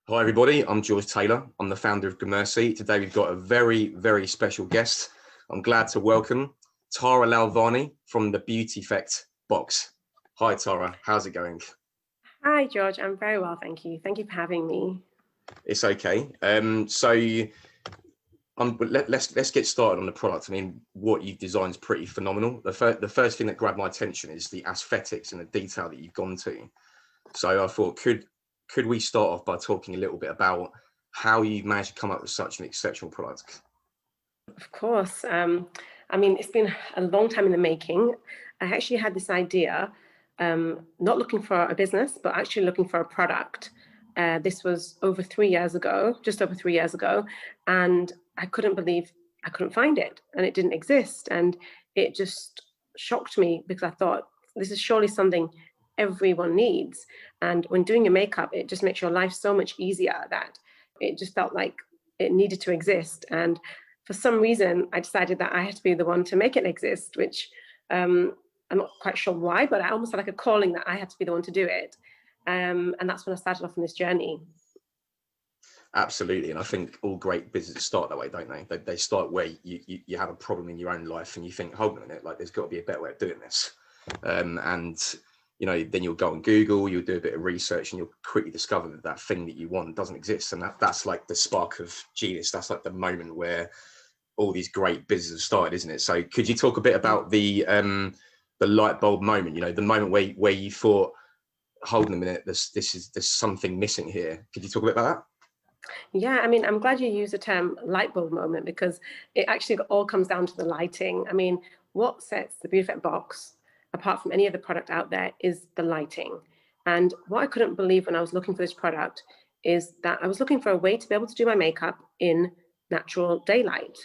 Hi everybody, I'm George Taylor. I'm the founder of Gramersi. Today we've got a very, very special guest. I'm glad to welcome Tara Lalvani from the Beautifect box. Hi Tara, how's it going? Hi George, I'm very well, thank you. Thank you for having me. It's okay. Let's get started on the product. I mean, what you've designed is pretty phenomenal. The first thing that grabbed my attention is the aesthetics and the detail that you've gone to. So I thought, could we start off by talking a little bit about how you managed to come up with such an exceptional product? Of course. I mean, it's been a long time in the making. I actually had this idea, not looking for a business, but actually looking for a product. This was over 3 years ago, just over 3 years ago. And I couldn't believe I couldn't find it and it didn't exist. And it just shocked me because I thought, this is surely something everyone needs. And when doing your makeup, it just makes your life so much easier that it just felt like it needed to exist. And for some reason, I decided that I had to be the one to make it exist, which I'm not quite sure why, but I almost had like a calling that I had to be the one to do it. And that's when I started off on this journey. Absolutely. And I think all great businesses start that way, don't they? They start where you have a problem in your own life and you think, hold on a minute, like there's got to be a better way of doing this. Then you'll go on Google, you'll do a bit of research and you'll quickly discover that that thing that you want doesn't exist. And that's like the spark of genius. That's like the moment where all these great businesses started, isn't it? So could you talk a bit about the light bulb moment, the moment where you thought, hold on a minute, there's something missing here. Could you talk a bit about that? Yeah, I mean, I'm glad you used the term light bulb moment because it actually all comes down to the lighting. I mean, what sets the Beautifect box apart from any other product out there is the lighting. And what I couldn't believe when I was looking for this product is that I was looking for a way to be able to do my makeup in natural daylight.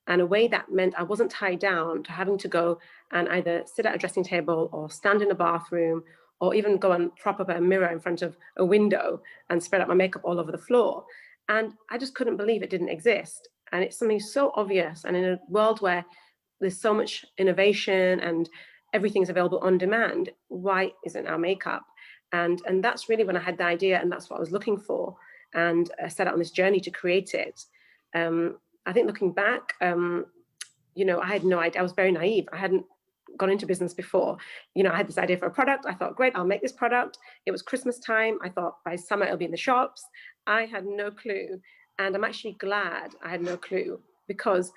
And a way that meant I wasn't tied down to having to go and either sit at a dressing table or stand in a bathroom or even go and prop up a mirror in front of a window and spread out my makeup all over the floor. And I just couldn't believe it didn't exist. And it's something so obvious. And in a world where there's so much innovation and everything's available on demand, why isn't our makeup? And that's really when I had the idea, and that's what I was looking for. And I set out on this journey to create it. I think looking back, I had no idea. I was very naive. I hadn't gone into business before. I had this idea for a product. I thought, great, I'll make this product. It was Christmas time. I thought by summer it'll be in the shops. I had no clue. And I'm actually glad I had no clue, because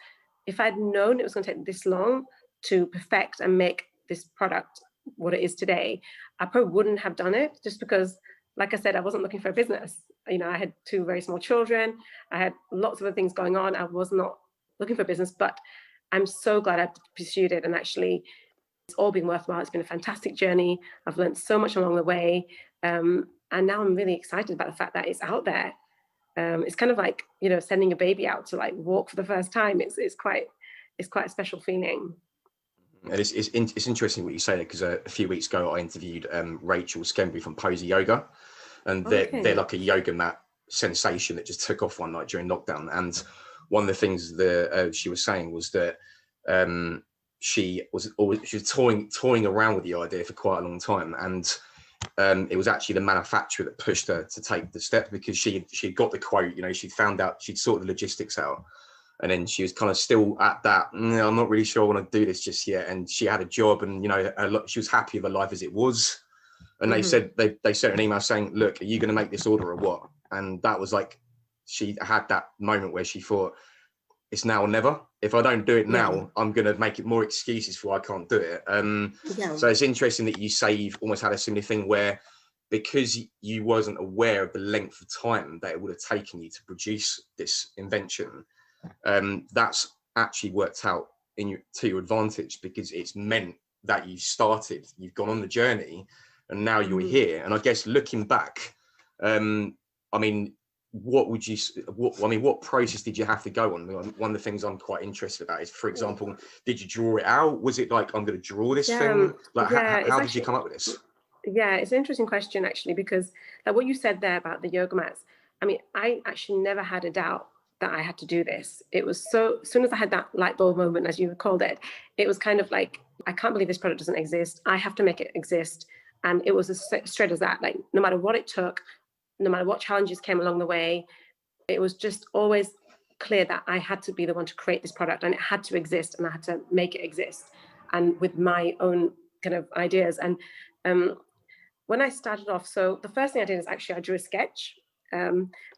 if I'd known it was going to take this long to perfect and make this product what it is today, I probably wouldn't have done it, just because, like I said, I wasn't looking for a business. I had 2 very small children. I had lots of other things going on. I was not looking for a business, but I'm so glad I pursued it. And actually, it's all been worthwhile. It's been a fantastic journey. I've learned so much along the way. And now I'm really excited about the fact that it's out there. It's kind of like, sending a baby out to like walk for the first time. It's quite a special feeling. And it's interesting what you say there, because a few weeks ago I interviewed Rachel Skembury from Posey Yoga, and they're like a yoga mat sensation that just took off one night during lockdown. And one of the things that she was saying was that she was toying around with the idea for quite a long time, and it was actually the manufacturer that pushed her to take the step, because she got the quote, she found out, she'd sorted the logistics out. And then she was kind of still at that, I'm not really sure I want to do this just yet. And she had a job, and, she was happy with her life as it was. And they said, they sent an email saying, look, are you going to make this order or what? And that was like, she had that moment where she thought, it's now or never. If I don't do it now, I'm going to make it more excuses for why I can't do it. So it's interesting that you say you've almost had a similar thing where, because you wasn't aware of the length of time that it would have taken you to produce this invention, that's actually worked out to your advantage, because it's meant that you've gone on the journey, and now you're here. And I guess looking back, what process did you have to go on? One of the things I'm quite interested about is, for example, did you draw it out? Was it like, I'm going to draw this thing? Like, how did you come up with this? Yeah, it's an interesting question, actually, because like what you said there about the yoga mats, I actually never had a doubt that I had to do this. It was so, as soon as I had that light bulb moment, as you called it, it was kind of like, I can't believe this product doesn't exist. I have to make it exist. And it was as straight as that. Like, no matter what it took, no matter what challenges came along the way, it was just always clear that I had to be the one to create this product, and it had to exist, and I had to make it exist, and with my own kind of ideas. And when I started off, so the first thing I did is actually I drew a sketch,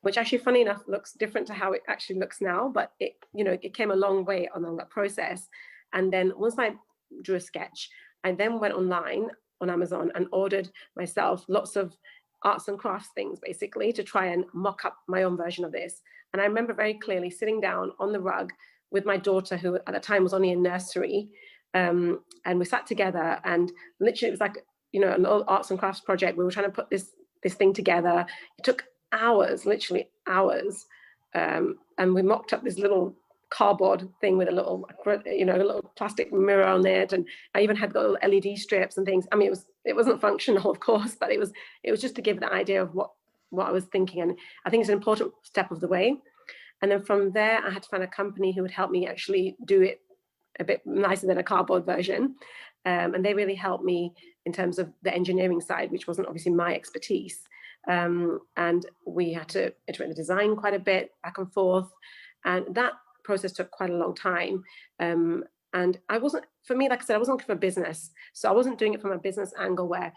which actually, funny enough, looks different to how it actually looks now, but it came a long way along that process. And then once I drew a sketch, I then went online on Amazon and ordered myself lots of arts and crafts things, basically, to try and mock up my own version of this. And I remember very clearly sitting down on the rug with my daughter, who at the time was only in nursery, and we sat together, and literally it was like, an old arts and crafts project. We were trying to put this thing together. It took hours, literally hours, and we mocked up this little cardboard thing with a little plastic mirror on it, and I even had little LED strips and things. I mean, it wasn't functional, of course, but it was just to give the idea of what I was thinking, and I think it's an important step of the way. And then from there, I had to find a company who would help me actually do it a bit nicer than a cardboard version, and they really helped me in terms of the engineering side, which wasn't obviously my expertise. And we had to iterate the design quite a bit, back and forth, and that process took quite a long time. And for me, like I said, I wasn't looking for business, so I wasn't doing it from a business angle where,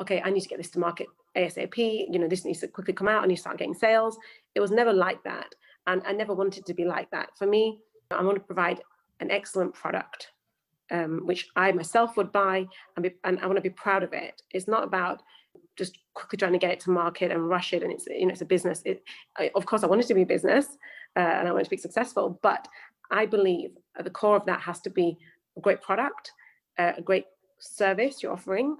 okay, I need to get this to market ASAP. This needs to quickly come out. I need to start getting sales. It was never like that, and I never wanted to be like that. For me, I want to provide an excellent product, which I myself would buy, and I want to be proud of it. It's not about just quickly trying to get it to market and rush it, and it's a business. Of course, I want it to be a business, and I want it to be successful, but I believe at the core of that has to be a great product, a great service you're offering.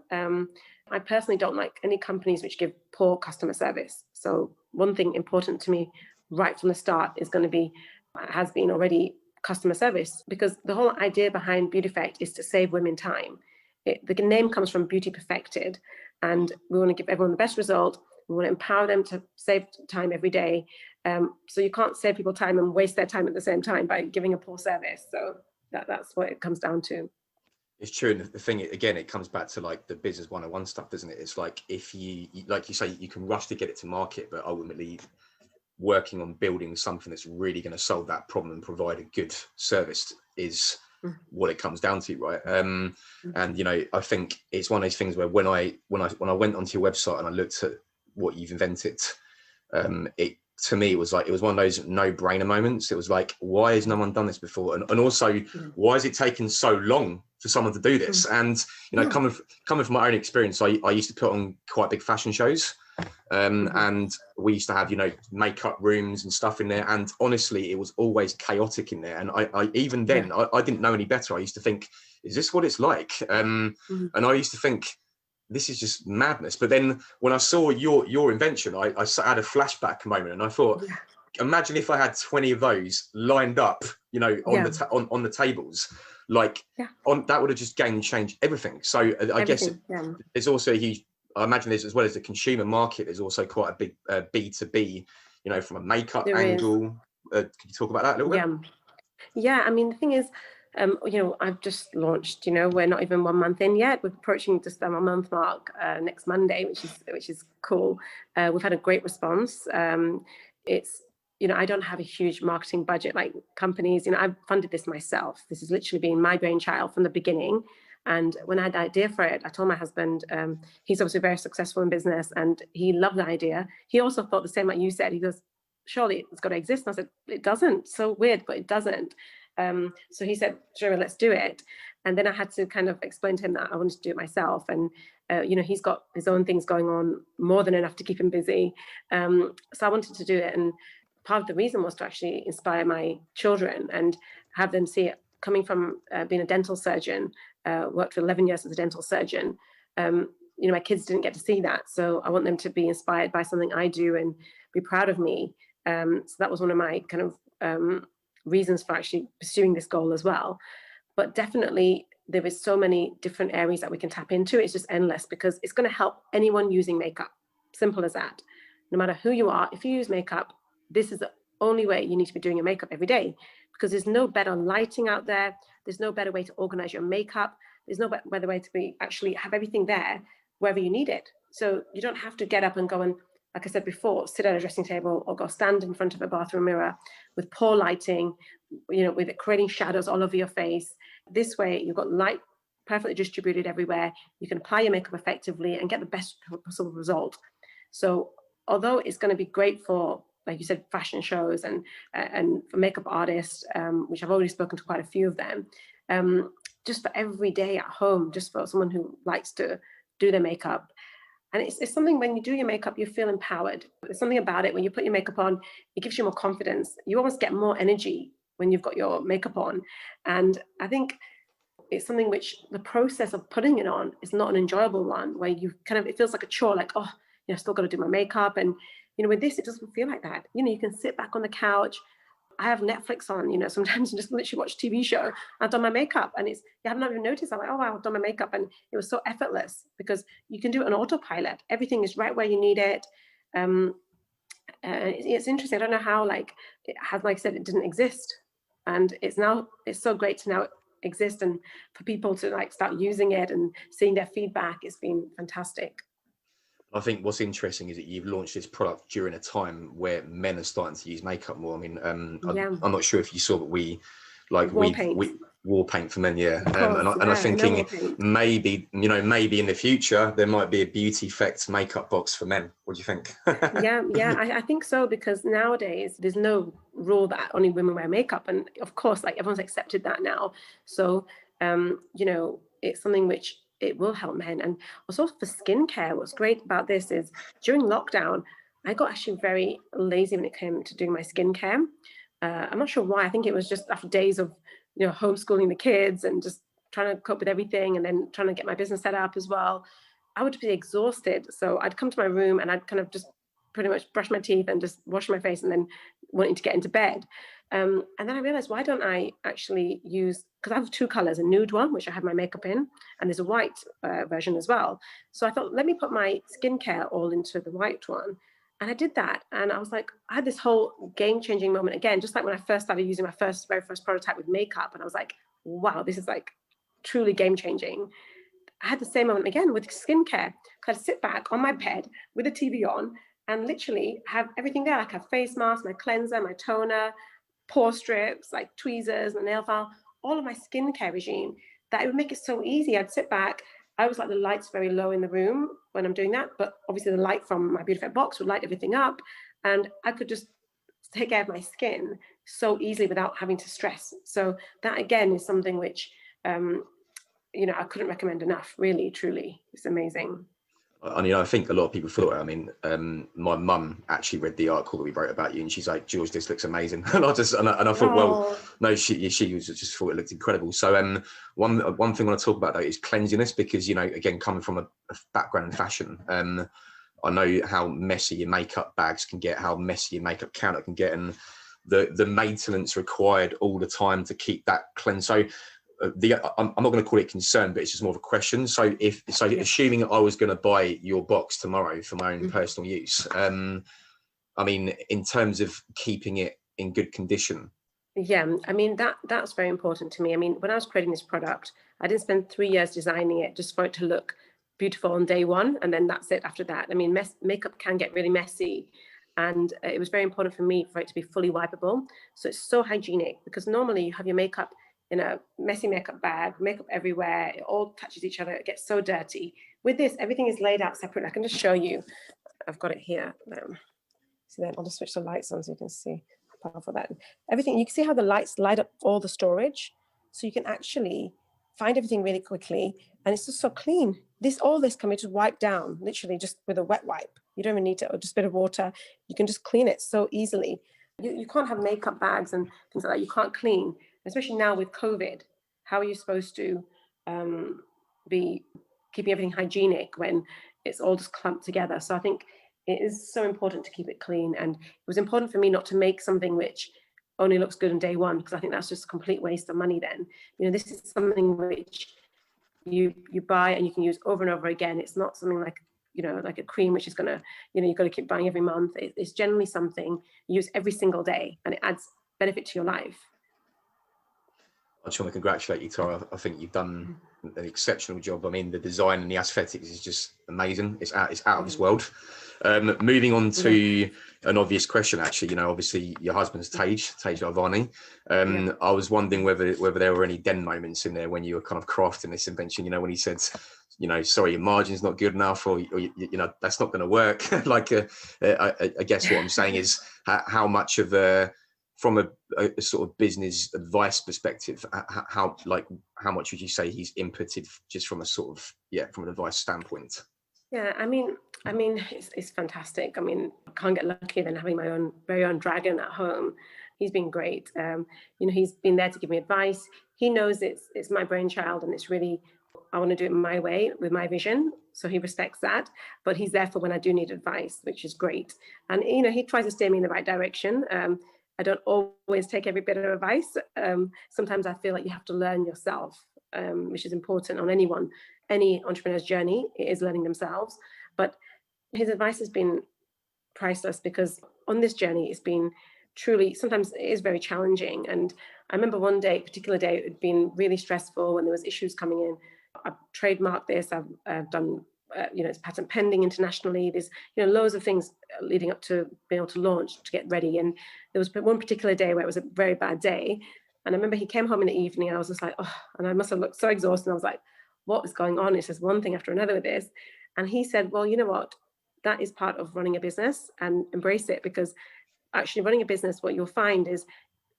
I personally don't like any companies which give poor customer service. So one thing important to me right from the start has been already customer service, because the whole idea behind Beautifect is to save women time. The name comes from Beauty Perfected, and we want to give everyone the best result. We want to empower them to save time every day. So you can't save people time and waste their time at the same time by giving a poor service. So that's what it comes down to. It's true. And the thing, again, it comes back to like the business 101 stuff, doesn't it? It's like, if you, like you say, you can rush to get it to market, but ultimately working on building something that's really going to solve that problem and provide a good service is what it comes down to, right? And I think it's one of those things where when I went onto your website and I looked at what you've invented, to me, it was one of those no-brainer moments. It was like, why has no one done this before? And also, why has it taken so long for someone to do this? And coming from my own experience, I used to put on quite big fashion shows. And we used to have, makeup rooms and stuff in there. And honestly, it was always chaotic in there. And I even then, I didn't know any better. I used to think, is this what it's like? And I used to think, this is just madness. But then when I saw your invention, I had a flashback moment, and I thought, imagine if I had 20 of those lined up, on the tables, that would have just game changed everything. So I guess there's also a huge, I imagine there's, as well as the consumer market, there's also quite a big B2B, from a makeup angle. Can you talk about that a little bit? Yeah. I mean, the thing is, I've just launched, we're not even 1 month in yet. We're approaching just a month mark next Monday, which is cool. We've had a great response. It's, I don't have a huge marketing budget like companies. I've funded this myself. This has literally been my brainchild from the beginning. And when I had the idea for it, I told my husband, he's obviously very successful in business, and he loved the idea. He also thought the same like you said. He goes, surely it's got to exist. And I said, it doesn't. So weird, but it doesn't. So he said, sure, let's do it. And then I had to kind of explain to him that I wanted to do it myself. And, he's got his own things going on, more than enough to keep him busy. So I wanted to do it. And part of the reason was to actually inspire my children and have them see it. Coming from being a dental surgeon, worked for 11 years as a dental surgeon, my kids didn't get to see that. So I want them to be inspired by something I do and be proud of me. So that was one of my kind of reasons for actually pursuing this goal as well. But definitely there is so many different areas that we can tap into. It's just endless, because it's going to help anyone using makeup. Simple as that. No matter who you are, if you use makeup, this is the only way you need to be doing your makeup every day, because there's no better lighting out there. There's no better way to organize your makeup. There's no better way to actually have everything there wherever you need it. So you don't have to get up and go and like I said before, sit at a dressing table or go stand in front of a bathroom mirror with poor lighting, with it creating shadows all over your face. This way, you've got light perfectly distributed everywhere. You can apply your makeup effectively and get the best possible result. So although it's going to be great for, like you said, fashion shows and for makeup artists, which I've already spoken to quite a few of them, just for every day at home, just for someone who likes to do their makeup. And it's something, when you do your makeup, you feel empowered. There's something about it. When you put your makeup on, it gives you more confidence. You almost get more energy when you've got your makeup on. And I think it's something which the process of putting it on is not an enjoyable one, where you it feels like a chore, like, oh, I've still got to do my makeup. And, with this, it doesn't feel like that. You can sit back on the couch. I have Netflix on, sometimes you just literally watch a TV show. I've done my makeup and you haven't even noticed. I'm like, oh, wow, I've done my makeup. And it was so effortless because you can do it on autopilot. Everything is right where you need it. It's interesting. I don't know how, like I said, it didn't exist. And it's so great to now exist and for people to start using it and seeing their feedback. It's been fantastic. I think what's interesting is that you've launched this product during a time where men are starting to use makeup more. I mean, I'm not sure if you saw, but we war paint for men, yeah. And I'm thinking maybe in the future there might be a Beautifect makeup box for men. What do you think? I think so, because nowadays there's no rule that only women wear makeup, and of course, everyone's accepted that now. So it's something which it will help men. And also for skincare, what's great about this is during lockdown, I got actually very lazy when it came to doing my skincare. I'm not sure why. I think it was just after days of homeschooling the kids and just trying to cope with everything, and then trying to get my business set up as well. I would be exhausted. So I'd come to my room and I'd kind of just pretty much brush my teeth and just wash my face and then wanting to get into bed. And then I realized, why don't I actually use, because I have two colors, a nude one, which I have my makeup in, and there's a white version as well. So I thought, let me put my skincare all into the white one. And I did that. And I was like, I had this whole game-changing moment again, just like when I first started using my very first prototype with makeup. And I was like, wow, this is truly game-changing. I had the same moment again with skincare. I'd sit back on my bed with the TV on and literally have everything there, like a face mask, my cleanser, my toner, pore strips, tweezers, my nail file, all of my skincare regime, that it would make it so easy. I'd sit back. I always like the lights very low in the room when I'm doing that, but obviously the light from my Beautifect box would light everything up, and I could just take care of my skin so easily without having to stress. So that again is something which I couldn't recommend enough. Really, truly, it's amazing. I think a lot of people thought, my mum actually read the article that we wrote about you, and she's like, George, this looks amazing. And I thought, well, no, she was just thought it looked incredible. So one thing I want to talk about though is cleanliness, because, again, coming from a background in fashion, I know how messy your makeup bags can get, how messy your makeup counter can get, and the maintenance required all the time to keep that clean. So I'm not going to call it concern, but it's just more of a question. So assuming I was going to buy your box tomorrow for my own personal use, in terms of keeping it in good condition. Yeah, that's very important to me. When I was creating this product, I didn't spend 3 years designing it just for it to look beautiful on day one, and then that's it after that. Makeup can get really messy, and it was very important for me for it to be fully wipeable. So it's so hygienic, because normally you have your makeup in a messy makeup bag, makeup everywhere, it all touches each other, it gets so dirty. With this, everything is laid out separately. I can just show you. I've got it here. So then I'll just switch the lights on so you can see how powerful that is. Everything, you can see how the lights light up all the storage, so you can actually find everything really quickly, and it's just so clean. All this can be just wiped down, literally just with a wet wipe. You don't even need to, or just a bit of water. You can just clean it so easily. You can't have makeup bags and things like that. You can't clean. Especially now with COVID, how are you supposed to be keeping everything hygienic when it's all just clumped together? So I think it is so important to keep it clean. And it was important for me not to make something which only looks good on day one, because I think that's just a complete waste of money then. This is something which you buy and you can use over and over again. It's not something like a cream, which is going to, you've got to keep buying every month. It's generally something you use every single day, and it adds benefit to your life. I just want to congratulate you, Tara. I think you've done an exceptional job. The design and the aesthetics is just amazing. It's out of this world. Moving on to an obvious question, actually, obviously your husband's Tej Lalvani. I was wondering whether there were any den moments in there when you were kind of crafting this invention, when he said, sorry, your margin's not good enough, or that's not going to work. Like, I guess what I'm saying is how much of from a sort of business advice perspective, how much would you say he's inputted just from a sort of, from an advice standpoint? Yeah, I mean, it's fantastic. I mean, I can't get luckier than having my very own dragon at home. He's been great. He's been there to give me advice. He knows it's my brainchild, and it's really, I want to do it my way with my vision. So he respects that, but he's there for when I do need advice, which is great. And, he tries to steer me in the right direction. I don't always take every bit of advice. Sometimes I feel like you have to learn yourself, which is important on any entrepreneur's journey. It is learning themselves. But his advice has been priceless, because on this journey, it's been truly, sometimes it is very challenging. And I remember one particular day, it had been really stressful when there was issues coming in. I've trademarked this, I've done, it's patent pending internationally. There's, loads of things leading up to being able to launch, to get ready. And there was one particular day where it was a very bad day. And I remember he came home in the evening, and I was just like, oh, and I must have looked so exhausted. And I was like, what is going on? It's just one thing after another with this. And he said, well, you know what? That is part of running a business, and embrace it, because actually running a business, what you'll find is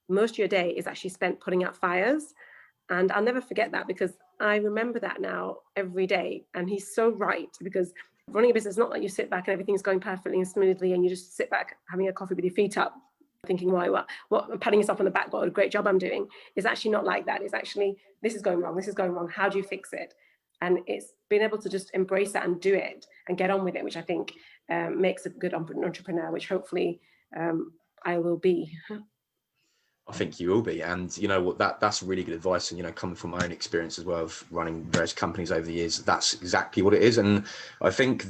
most of your day is actually spent putting out fires. And I'll never forget that, because I remember that now every day. And he's so right, because running a business is not like you sit back and everything's going perfectly and smoothly, and you just sit back having a coffee with your feet up, thinking, what, patting yourself on the back, what a great job I'm doing. It's actually not like that. It's actually, this is going wrong. How do you fix it? And it's being able to just embrace that and do it and get on with it, which I think makes a good entrepreneur, which hopefully I will be. I think you will be. And that's really good advice. And, coming from my own experience as well of running various companies over the years, that's exactly what it is. And I think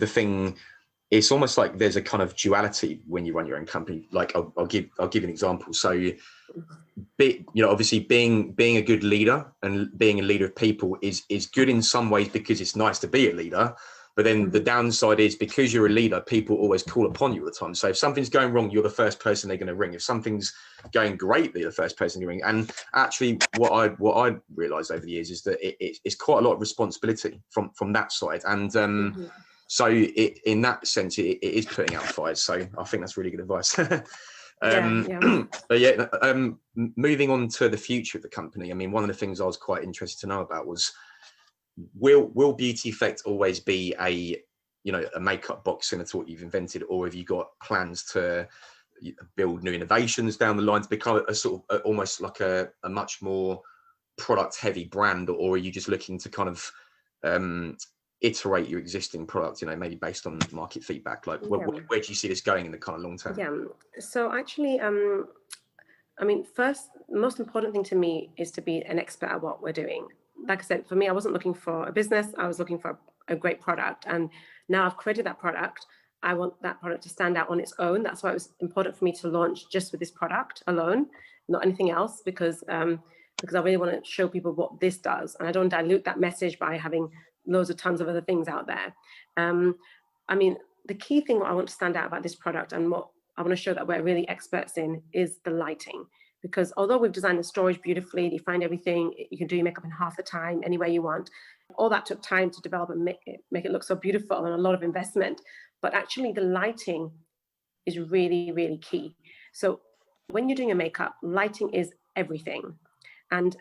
it's almost like there's a kind of duality when you run your own company. Like I'll give an example. So, obviously being a good leader and being a leader of people is good in some ways, because it's nice to be a leader. But then the downside is, because you're a leader, people always call upon you all the time. So if something's going wrong, you're the first person they're going to ring. If something's going great, they're the first person to ring. And actually, what I realised over the years is that it's quite a lot of responsibility from that side. And so in that sense, it is putting out fires. So I think that's really good advice. But moving on to the future of the company. I mean, one of the things I was quite interested to know about was, will Beautifect always be a makeup box similar to what you've invented, or have you got plans to build new innovations down the line to become a sort of almost like a much more product heavy brand, or are you just looking to kind of iterate your existing product, maybe based on market feedback? Like, where do you see this going in the kind of long term? Yeah. So actually, I mean, first, the most important thing to me is to be an expert at what we're doing. Like I said, for me, I wasn't looking for a business. I was looking for a great product. And now I've created that product. I want that product to stand out on its own. That's why it was important for me to launch just with this product alone, not anything else, because I really want to show people what this does. And I don't dilute that message by having loads of tons of other things out there. I mean, the key thing what I want to stand out about this product, and what I want to show that we're really experts in, is the lighting. Because although we've designed the storage beautifully, you find everything, you can do your makeup in half the time, any way you want. All that took time to develop and make it look so beautiful, and a lot of investment. But actually the lighting is really, really key. So when you're doing your makeup, lighting is everything. And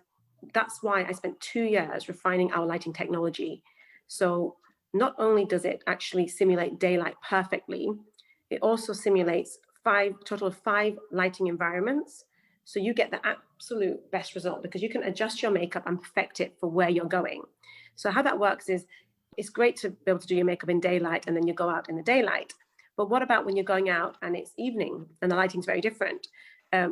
that's why I spent 2 years refining our lighting technology. So not only does it actually simulate daylight perfectly, it also simulates total of 5 lighting environments. So you get the absolute best result, because you can adjust your makeup and perfect it for where you're going. So how that works is, it's great to be able to do your makeup in daylight and then you go out in the daylight. But what about when you're going out and it's evening and the lighting's very different?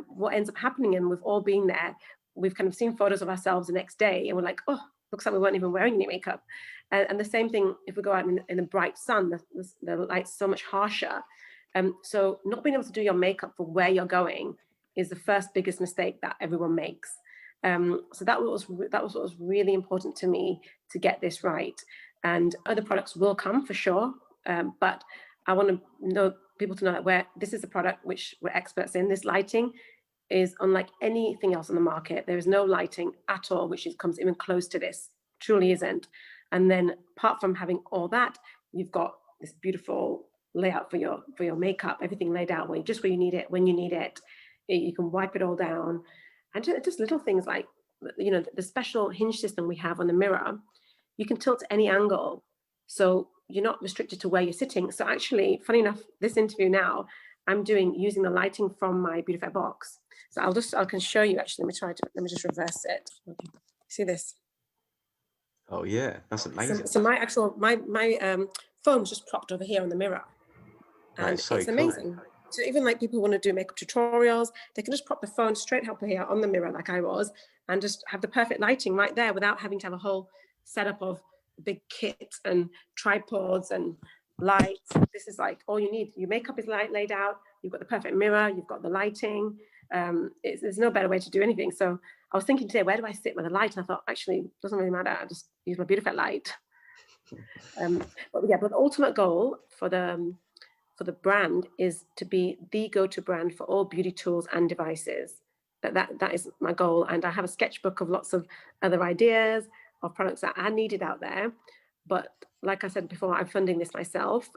What ends up happening, and we've all been there, we've kind of seen photos of ourselves the next day and we're like, oh, looks like we weren't even wearing any makeup. And the same thing if we go out in the bright sun, the light's so much harsher. So not being able to do your makeup for where you're going is the first biggest mistake that everyone makes. So that was what was really important to me, to get this right. And other products will come for sure, but I want to know people to know that this is a product which we're experts in. This lighting is unlike anything else on the market. There is no lighting at all which comes even close to this. Truly isn't. And then apart from having all that, you've got this beautiful layout for your makeup, everything laid out where you need it, when you need it. You can wipe it all down. And just little things like, you know, the special hinge system we have on the mirror, you can tilt to any angle. So you're not restricted to where you're sitting. So actually, funny enough, this interview now, I'm using the lighting from my Beautifect box. So I can show you actually. Let me just reverse it. See this? Oh yeah, that's amazing. So my phone's just propped over here on the mirror. And so it's cool. Amazing. So even like people want to do makeup tutorials, they can just prop the phone straight up here on the mirror like I was, and just have the perfect lighting right there without having to have a whole setup of big kit and tripods and lights. This is like all you need. Your makeup is laid out. You've got the perfect mirror. You've got the lighting. There's no better way to do anything. So I was thinking today, where do I sit with a light? And I thought, actually, it doesn't really matter. I just use my Beautifect light. But the ultimate goal for the brand is to be the go-to brand for all beauty tools and devices. That is my goal. And I have a sketchbook of lots of other ideas of products that are needed out there. But like I said before, I'm funding this myself.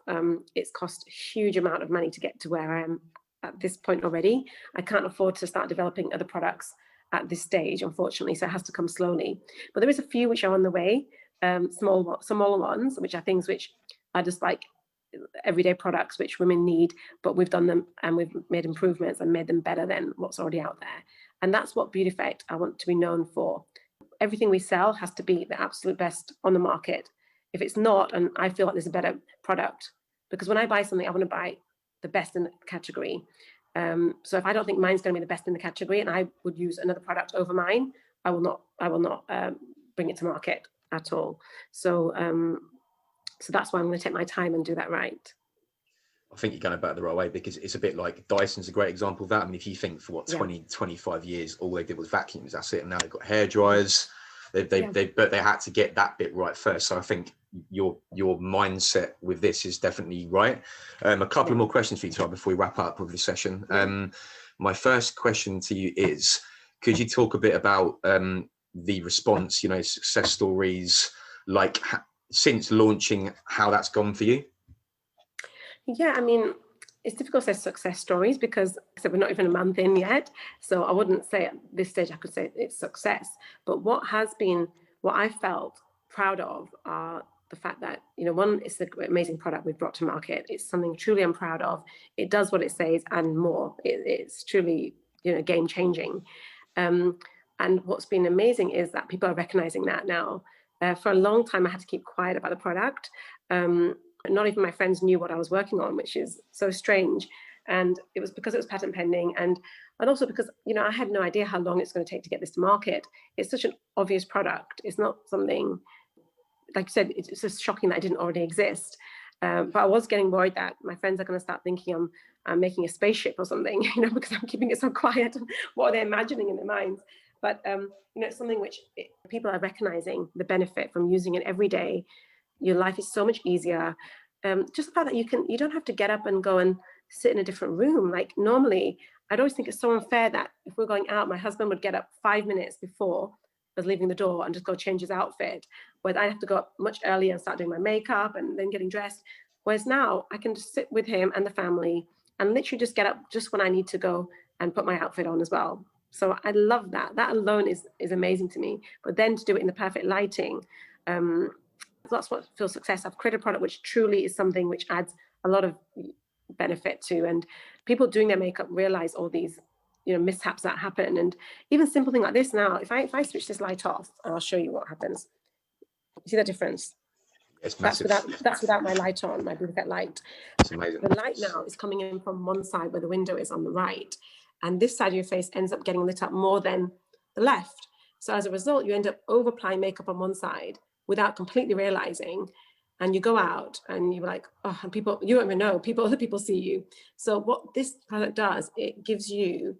It's cost a huge amount of money to get to where I am at this point already. I can't afford to start developing other products at this stage, unfortunately. So it has to come slowly. But there is a few which are on the way, smaller ones, which are things which are just like everyday products which women need, but we've done them and we've made improvements and made them better than what's already out there. And that's what Beautifect I want to be known for. Everything we sell has to be the absolute best on the market. If it's not, and I feel like there's a better product, because when I buy something, I want to buy the best in the category. So if I don't think mine's going to be the best in the category and I would use another product over mine, I will not bring it to market at all. So that's why I'm going to take my time and do that right. I think you're going about it the right way, because it's a bit like Dyson's a great example of that. I mean, if you think for 25 years, all they did was vacuums, that's it. And now they've got hair dryers. But they had to get that bit right first. So I think your mindset with this is definitely right. A couple of more questions for you, Tara, before we wrap up with the session. My first question to you is, could you talk a bit about the response, you know, success stories, like since launching, how that's gone for you? Yeah, I mean, it's difficult to say success stories because we're not even a month in yet. So I wouldn't say at this stage I could say it's success. But what I felt proud of are the fact that, you know, one, it's the amazing product we've brought to market. It's something truly I'm proud of. It does what it says and more. It's truly, you know, game changing. And what's been amazing is that people are recognizing that now. For a long time, I had to keep quiet about the product. Not even my friends knew what I was working on, which is so strange. And it was because it was patent pending, and also because, you know, I had no idea how long it's going to take to get this to market. It's such an obvious product. It's not something, like you said, it's just shocking that it didn't already exist. But I was getting worried that my friends are going to start thinking I'm making a spaceship or something, you know, because I'm keeping it so quiet. What are they imagining in their minds? But, you know, it's something which people are recognizing the benefit from using it every day. Your life is so much easier. Just the fact that you don't have to get up and go and sit in a different room. Like normally, I'd always think it's so unfair that if we're going out, my husband would get up 5 minutes before I was leaving the door and just go change his outfit. Whereas I'd have to go up much earlier and start doing my makeup and then getting dressed. Whereas now I can just sit with him and the family and literally just get up just when I need to go and put my outfit on as well. So I love that. That alone is amazing to me. But then to do it in the perfect lighting, that's what feels success. I've created a product which truly is something which adds a lot of benefit to, and people doing their makeup realize all these, you know, mishaps that happen. And even simple thing like this now, if I switch this light off, and I'll show you what happens. You see the difference? It's massive. That's without my light on, my Beautifect light. It's amazing. The light now is coming in from one side where the window is on the right, and this side of your face ends up getting lit up more than the left. So as a result, you end up over applying makeup on one side without completely realizing, and you go out and you're like, oh, and people, you don't even know, other people see you. So what this product does, it gives you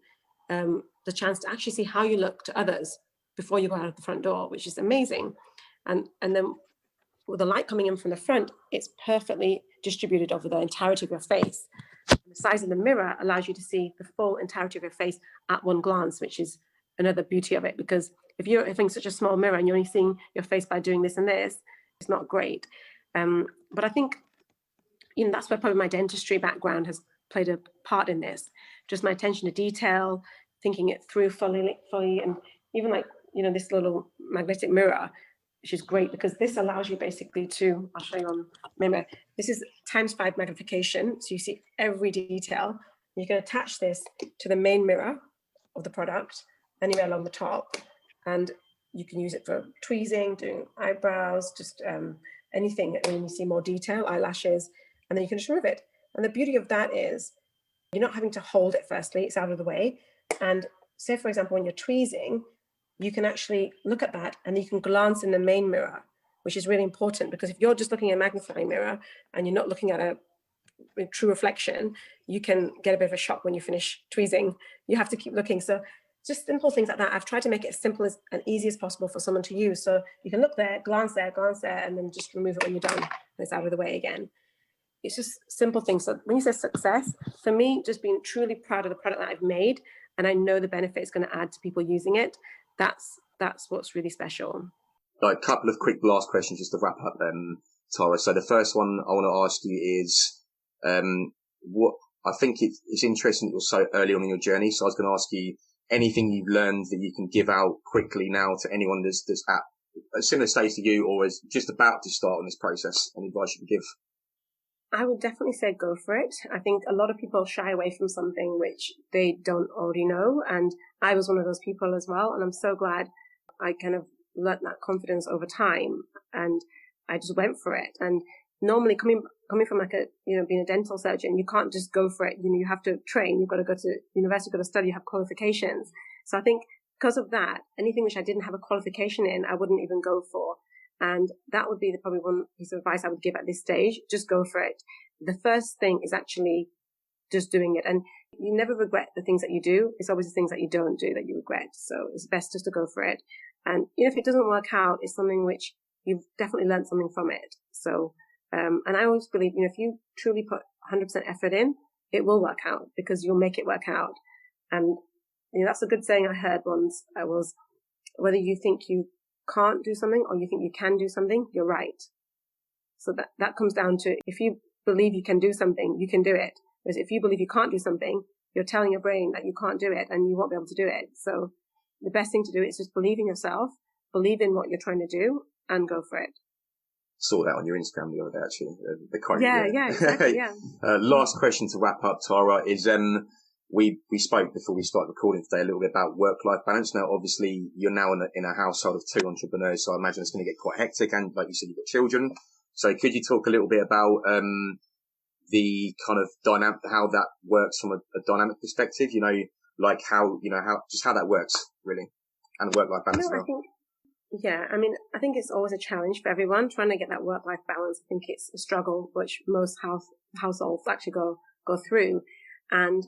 the chance to actually see how you look to others before you go out of the front door, which is amazing. And then with the light coming in from the front, it's perfectly distributed over the entirety of your face. And the size of the mirror allows you to see the full entirety of your face at one glance, which is another beauty of it, because if you're having such a small mirror and you're only seeing your face by doing this and this, it's not great. But I think, that's where probably my dentistry background has played a part in this. Just my attention to detail, thinking it through fully, and even like, this little magnetic mirror, which is great because this allows you basically to, I'll show you on mirror. This is ×5 magnification. So you see every detail. You can attach this to the main mirror of the product anywhere along the top. And you can use it for tweezing, doing eyebrows, just anything when you see more detail, eyelashes, and then you can just remove it. And the beauty of that is you're not having to hold it firstly, it's out of the way. And say, for example, when you're tweezing, you can actually look at that and you can glance in the main mirror, which is really important, because if you're just looking at a magnifying mirror and you're not looking at a true reflection, you can get a bit of a shock when you finish tweezing. You have to keep looking. So just simple things like that. I've tried to make it as simple as and easy as possible for someone to use. So you can look there, glance there, and then just remove it when you're done. And it's out of the way again. It's just simple things. So when you say success, for me, just being truly proud of the product that I've made, and I know the benefit it's going to add to people using it, that's what's really special. A couple of quick last questions just to wrap up, Tara. So the first one I want to ask you is, what I think it's interesting that you're so early on in your journey. So I was going to ask you anything you've learned that you can give out quickly now to anyone that's at a similar stage to you or is just about to start on this process. Any advice you can give? I would definitely say go for it. I think a lot of people shy away from something which they don't already know. And I was one of those people as well. And I'm so glad I kind of learnt that confidence over time. And I just went for it. And normally coming from like being a dental surgeon, you can't just go for it. You have to train. You've got to go to university, you've got to study, you have qualifications. So I think because of that, anything which I didn't have a qualification in, I wouldn't even go for. And that would be probably one piece of advice I would give at this stage. Just go for it. The first thing is actually just doing it. And you never regret the things that you do. It's always the things that you don't do that you regret. So it's best just to go for it. And if it doesn't work out, it's something which you've definitely learned something from it. So, and I always believe, if you truly put 100% effort in, it will work out because you'll make it work out. And, that's a good saying I heard once. Was whether you think you can't do something or you think you can do something, you're right. So that comes down to, if you believe you can do something, you can do it. Whereas if you believe you can't do something, you're telling your brain that you can't do it and you won't be able to do it. So the best thing to do is just believe in yourself, believe in what you're trying to do, and go for it. Saw that on your Instagram the other day, actually. The quote. Yeah, exactly, yeah. Last question to wrap up, Tara, is we spoke before we started recording today a little bit about work-life balance. Now, obviously, you're now in a household of 2 entrepreneurs, so I imagine it's going to get quite hectic. And like you said, you've got children. So could you talk a little bit about the kind of dynamic, how that works from a dynamic perspective? Like how that works really, and work-life balance. I think it's always a challenge for everyone trying to get that work-life balance. I think it's a struggle which most households actually go through. And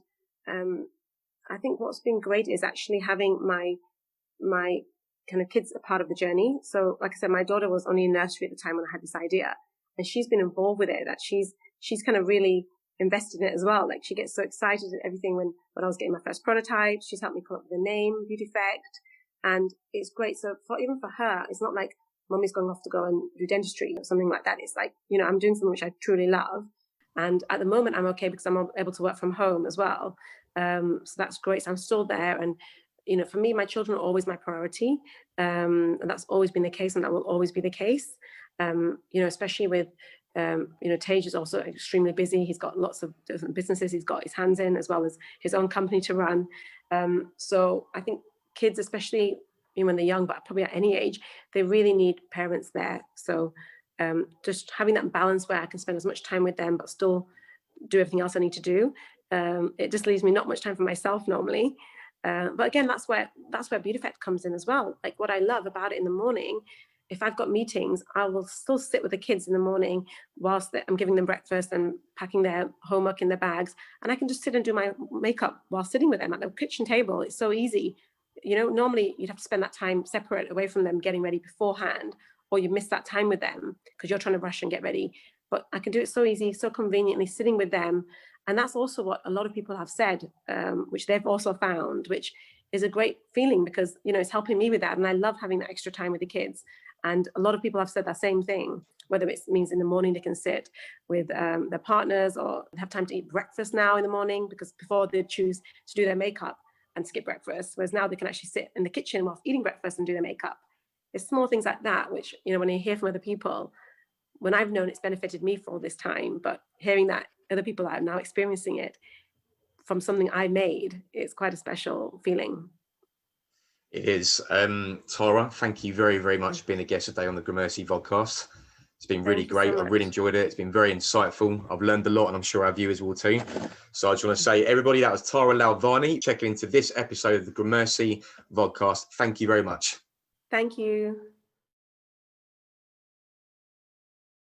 I think what's been great is actually having my kind of kids a part of the journey. So like I said, my daughter was only in nursery at the time when I had this idea, and she's been involved with it. That she's kind of really invested in it as well. Like she gets so excited at everything when I was getting my first prototype. She's helped me come up with the name Beautifect, and it's great. So even for her, it's not like mommy's going off to go and do dentistry or something like that. It's like, I'm doing something which I truly love. And at the moment, I'm okay because I'm able to work from home as well. So that's great. So I'm still there. And, for me, my children are always my priority. And that's always been the case, and that will always be the case. Especially with, Tage is also extremely busy. He's got lots of different businesses he's got his hands in, as well as his own company to run. So I think kids, especially when they're young, but probably at any age, they really need parents there. So just having that balance where I can spend as much time with them, but still do everything else I need to do. It just leaves me not much time for myself normally. But again, that's where Beautifect comes in as well. Like what I love about it in the morning, if I've got meetings, I will still sit with the kids in the morning whilst I'm giving them breakfast and packing their homework in their bags. And I can just sit and do my makeup while sitting with them at the kitchen table. It's so easy. Normally you'd have to spend that time separate away from them getting ready beforehand, or you miss that time with them because you're trying to rush and get ready. but I can do it so easy, so conveniently, sitting with them. And that's also what a lot of people have said, which they've also found, which is a great feeling, because, you know, it's helping me with that. And I love having that extra time with the kids. And a lot of people have said that same thing, whether it means in the morning they can sit with their partners, or have time to eat breakfast now in the morning, because before they'd choose to do their makeup and skip breakfast, whereas now they can actually sit in the kitchen whilst eating breakfast and do their makeup. It's small things like that, which, you know, when you hear from other people, when I've known it's benefited me for all this time, but hearing that other people are now experiencing it from something I made, it's quite a special feeling. It is. Tara, thank you very, very much for being a guest today on the Gramersi VODcast. It's been really great. I really enjoyed it. It's been very insightful. I've learned a lot, and I'm sure our viewers will too. So I just want to say, everybody, that was Tara Lalvani checking into this episode of the Gramersi VODcast. Thank you very much. Thank you.